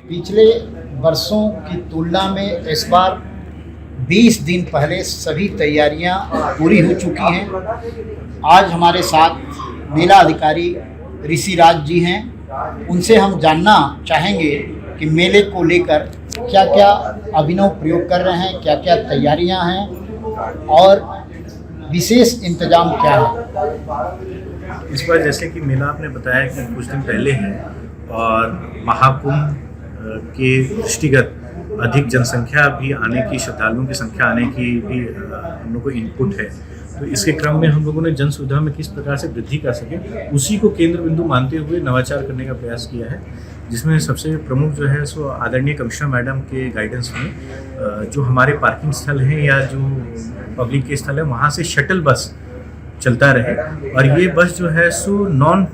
पिछले वर्षों की तुलना में इस बार 20 दिन पहले सभी तैयारियां पूरी हो चुकी हैं। आज हमारे साथ मेला अधिकारी ऋषि राज जी हैं। उनसे हम जानना चाहेंगे कि मेले को लेकर क्या क्या अभिनव प्रयोग कर रहे हैं, क्या क्या तैयारियां हैं और विशेष इंतजाम क्या है। इस बार जैसे कि मेला आपने बताया कि कुछ दिन पहले है और महाकुंभ के दृष्टिगत अधिक जनसंख्या भी आने की, श्रद्धालुओं की संख्या आने की भी हम लोग को इनपुट है। तो इसके क्रम में हम लोगों ने जन सुविधा में किस प्रकार से वृद्धि कर सके उसी को केंद्र बिंदु मानते हुए नवाचार करने का प्रयास किया है, जिसमें सबसे प्रमुख जो है सो आदरणीय कमिश्नर मैडम के गाइडेंस में जो हमारे पार्किंग स्थल हैं या जो पब्लिक के स्थल है वहाँ से शटल बस चलता रहे और ये बस जो है सो नॉन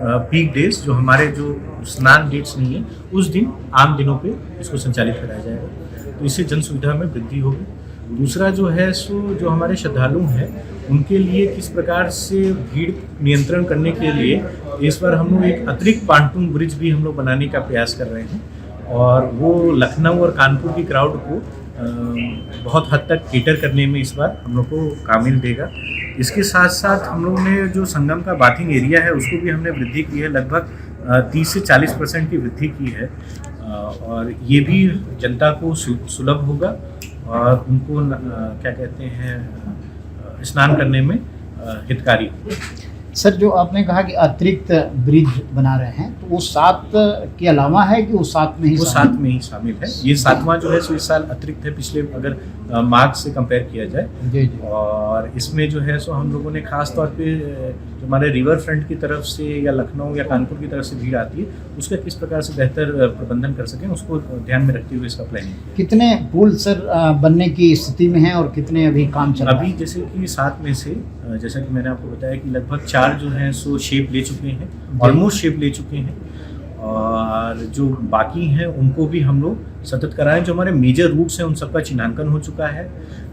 पीक डेज, जो हमारे जो स्नान डेट्स नहीं है उस दिन आम दिनों पे इसको संचालित कराया जाएगा। तो इससे जन सुविधा में वृद्धि होगी। दूसरा जो है सो जो हमारे श्रद्धालु हैं उनके लिए किस प्रकार से भीड़ नियंत्रण करने के लिए इस बार हम लोग एक अतिरिक्त पांटून ब्रिज भी हम लोग बनाने का प्रयास कर रहे हैं और वो लखनऊ और कानपुर की क्राउड को बहुत हद तक केटर करने में इस बार हम लोग को कामिल देगा। इसके साथ साथ हम लोग ने जो संगम का बाथिंग एरिया है उसको भी हमने वृद्धि की है, लगभग 30 से 40% की वृद्धि की है और ये भी जनता को सुलभ होगा और उनको क्या कहते हैं स्नान करने में हितकारी होगा। सर, जो आपने कहा कि अतिरिक्त ब्रिज बना रहे हैं तो वो 7 के अलावा है कि वो 7 में ही? वो 7 में ही शामिल है। ये 7वां जो है सो इस साल अतिरिक्त है, पिछले अगर मार्च से कंपेयर किया जाए जी जी। और इसमें जो है सो हम लोगों ने खास तौर पे जो हमारे रिवर फ्रंट की तरफ से या लखनऊ या कानपुर की तरफ से भीड़ आती है उसका किस प्रकार से बेहतर प्रबंधन कर सकें उसको ध्यान में रखते हुए इसका प्लानिंग। कितने पुल सर बनने की स्थिति में हैं और कितने अभी काम चल रहा है? अभी जैसे कि 7 में से जैसा कि मैंने आपको बताया कि लगभग 4 जो हैं सो शेप ले चुके हैं, ऑलमोस्ट शेप ले चुके हैं और जो बाकी हैं उनको भी हम लोग सतत कराएं। जो हमारे मेजर रूट्स हैं उन सबका चिन्हांकन हो चुका है।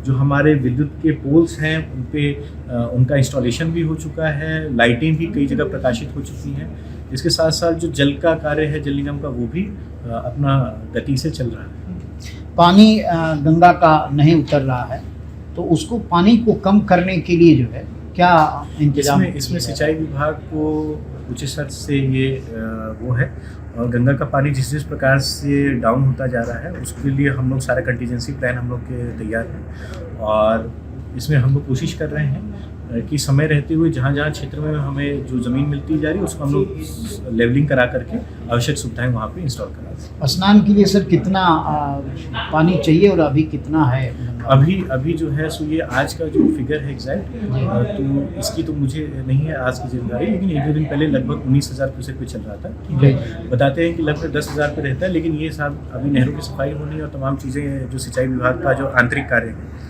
जो हमारे विद्युत के पोल्स हैं उन पे उनका इंस्टॉलेशन भी हो चुका है, लाइटें भी कई जगह प्रकाशित हो चुकी हैं। इसके साथ साथ जो जल का कार्य है जल निगम का वो भी अपना गति से चल रहा है। पानी गंगा का नहीं उतर रहा है तो उसको पानी को कम करने के लिए जो है क्या इंतजाम? इसमें सिंचाई विभाग को उचित स्तर से ये वो है और गंगा का पानी जिस प्रकार से डाउन होता जा रहा है उसके लिए हम लोग सारा कंटीजेंसी प्लान हम लोग के तैयार हैं और इसमें हम लोग कोशिश कर रहे हैं कि समय रहते हुए जहाँ जहाँ क्षेत्र में हमें जो ज़मीन मिलती जा रही है उसको हम लोग लेवलिंग करा करके आवश्यक सुविधाएं वहाँ पे इंस्टॉल करा दें। स्नान के लिए सर कितना पानी चाहिए और अभी कितना है? अभी जो है सो ये आज का जो फिगर है एग्जैक्ट तो इसकी तो मुझे नहीं है आज की जानकारी, लेकिन 1-2 दिन पहले लगभग 19,000 क्यूसेक पे चल रहा था। ठीक है, बताते हैं कि लगभग 10,000 पे रहता है, लेकिन ये साहब अभी नहरों की सफाई होनी और तमाम चीज़ें जो सिंचाई विभाग का जो आंतरिक कार्य है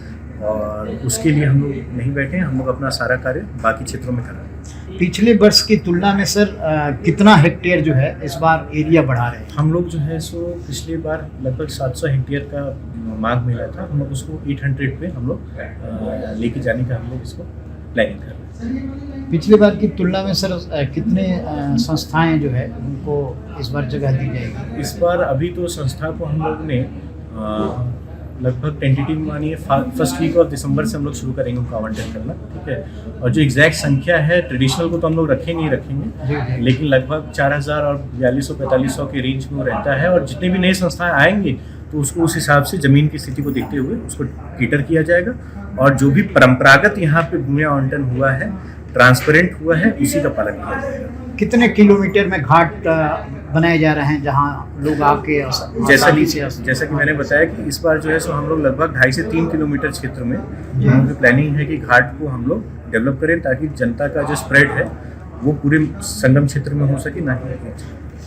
और उसके लिए हम लोग नहीं बैठे हैं, हम लोग अपना सारा कार्य बाकी क्षेत्रों में कर रहे हैं। पिछले वर्ष की तुलना में सर कितना हेक्टेयर जो है इस बार एरिया बढ़ा रहे हैं? हम लोग जो है सो पिछले बार लगभग 700 हेक्टेयर का मांग मिला था, हम लोग उसको 800 पे हम लोग लेके जाने का हम लोग इसको प्लानिंग कर रहे हैं। पिछले बार की तुलना में सर कितने संस्थाएं जो है उनको इस बार जगह दी जाएगी? इस बार अभी तो संस्था को हम लोग ने लगभग टेंटेटिव मानिए फर्स्ट वीक ऑफ दिसंबर से हम लोग शुरू करेंगे उनका आवंटन करना। ठीक है, और जो एग्जैक्ट संख्या है ट्रेडिशनल को तो हम लोग रखेंगे, लेकिन लगभग 4,000 और 4200-4500 के रेंज में वो रहता है और जितने भी नई संस्थाएं आएंगी तो उसको उस हिसाब से ज़मीन की स्थिति को देखते हुए उसको केटर किया जाएगा और जो भी परंपरागत यहाँ पे भूमि आवंटन हुआ है, ट्रांसपेरेंट हुआ है, उसी का पालन किया जाएगा। कितने किलोमीटर में घाट बनाए जा रहे हैं जहाँ लोग आके जैसा कि मैंने बताया कि इस बार जो है सो हम लोग लगभग 2.5 से 3 किलोमीटर क्षेत्र में हमारी प्लानिंग है कि घाट को हम लोग डेवलप करें ताकि जनता का जो स्प्रेड है वो पूरे संगम क्षेत्र में हो सके, ना कि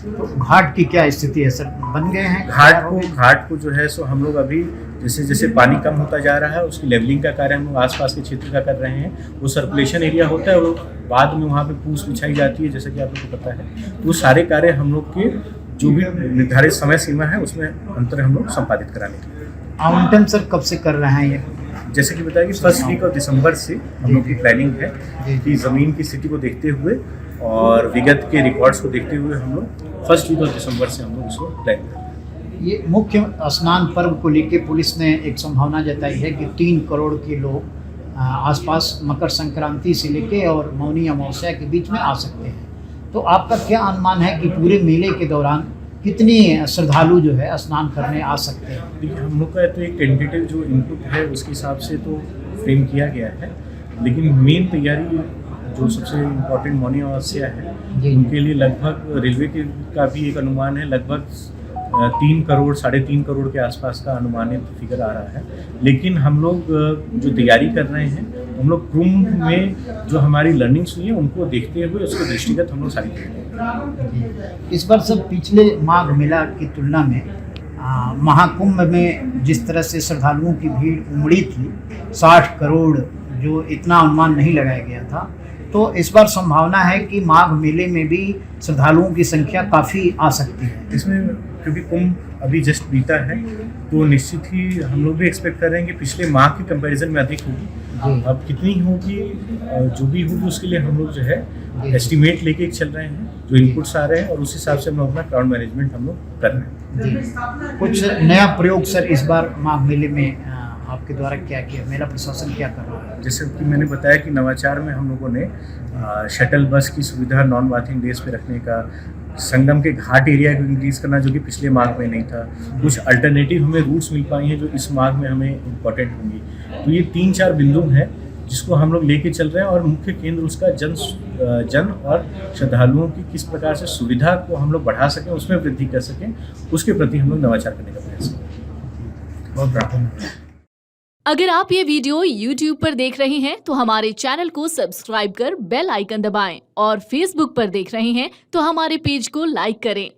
तो घाट की क्या स्थिति है सर? बन गए हैं घाट को जो है सो हम लोग अभी जैसे जैसे पानी कम होता जा रहा है उसकी लेवलिंग का कार्य हम लोग आसपास के क्षेत्र का कर रहे हैं। वो सर्कुलेशन एरिया होता है, वो बाद में वहाँ पे पूछ बिछाई जाती है जैसा कि आप लोग को पता है। तो वो सारे कार्य हम लोग के जो भी निर्धारित समय सीमा है उसमें अंतर हम लोग संपादित कराने के लिए। आवंटन सर कब से कर रहे हैं ये? जैसे कि बताया कि फर्स्ट वीक ऑफ दिसंबर से हम लोग की प्लानिंग है कि ज़मीन की स्थिति को देखते हुए और विगत के रिकॉर्ड्स को देखते हुए हम लोग फर्स्ट वीक ऑफ दिसंबर से हम लोग इसको प्लान करें। ये मुख्य स्नान पर्व को लेकर पुलिस ने एक संभावना जताई है कि 3 करोड़ के लोग आसपास मकर संक्रांति से लेके और मौनी अमावस्या के बीच में आ सकते हैं। तो आपका क्या अनुमान है कि पूरे मेले के दौरान कितने श्रद्धालु जो है स्नान करने आ सकते हैं? देखिए, हम लोग का तो एक टेंटेटिव जो इनपुट है उसके हिसाब से तो फ्रेम किया गया है, लेकिन मेन तैयारी जो सबसे इम्पोर्टेंट मौनी अमावस्या है उनके लिए लगभग रेलवे का भी एक अनुमान है, लगभग 3 करोड़ 3.5 करोड़ के आसपास का अनुमानित फिगर आ रहा है। लेकिन हम लोग जो तैयारी कर रहे हैं, हम लोग कुंभ में जो हमारी लर्निंग्स हुई है उनको देखते हुए उसके दृष्टिगत हम लोग सारी तैयारी कर रहे हैं। इस बार सब पिछले माघ मेला की तुलना में महाकुंभ में जिस तरह से श्रद्धालुओं की भीड़ उमड़ी थी, 60 करोड़ जो इतना अनुमान नहीं लगाया गया था, तो इस बार संभावना है कि माघ मेले में भी श्रद्धालुओं की संख्या काफ़ी आ सकती है। इसमें क्योंकि कुंभ अभी जस्ट बीता है तो निश्चित ही हम लोग भी एक्सपेक्ट कर रहे हैं कि पिछले माह के कंपैरिजन में अधिक होगी। अब कितनी होगी, जो भी होगी उसके लिए हम लोग जो है एस्टिमेट लेके चल रहे हैं, जो इनपुट्स आ रहे हैं और उस हिसाब से हम लोग अपना क्राउड मैनेजमेंट हम लोग कर रहे हैं। कुछ नया प्रयोग सर इस बार माघ मेले में आपके द्वारा क्या किया, मेला प्रशासन क्या कर रहा है? जैसे कि मैंने बताया कि नवाचार में हम लोगों ने शटल बस की सुविधा नॉन बाथिंग डेज पे रखने का, संगम के घाट एरिया को इंक्रीज़ करना जो कि पिछले माघ में नहीं था, कुछ अल्टरनेटिव हमें रूट्स मिल पाई हैं जो इस माघ में हमें इम्पोर्टेंट होंगी। तो ये 3-4 बिंदु हैं जिसको हम लोग लेके चल रहे हैं और मुख्य केंद्र उसका जन और श्रद्धालुओं की किस प्रकार से सुविधा को हम लोग बढ़ा सकें, उसमें वृद्धि कर सकें, उसके प्रति हम लोग नवाचार करने का प्रयास करें। बहुत धन्यवाद। अगर आप ये वीडियो YouTube पर देख रहे हैं तो हमारे चैनल को सब्सक्राइब कर बेल आइकन दबाएं और Facebook पर देख रहे हैं तो हमारे पेज को लाइक करें।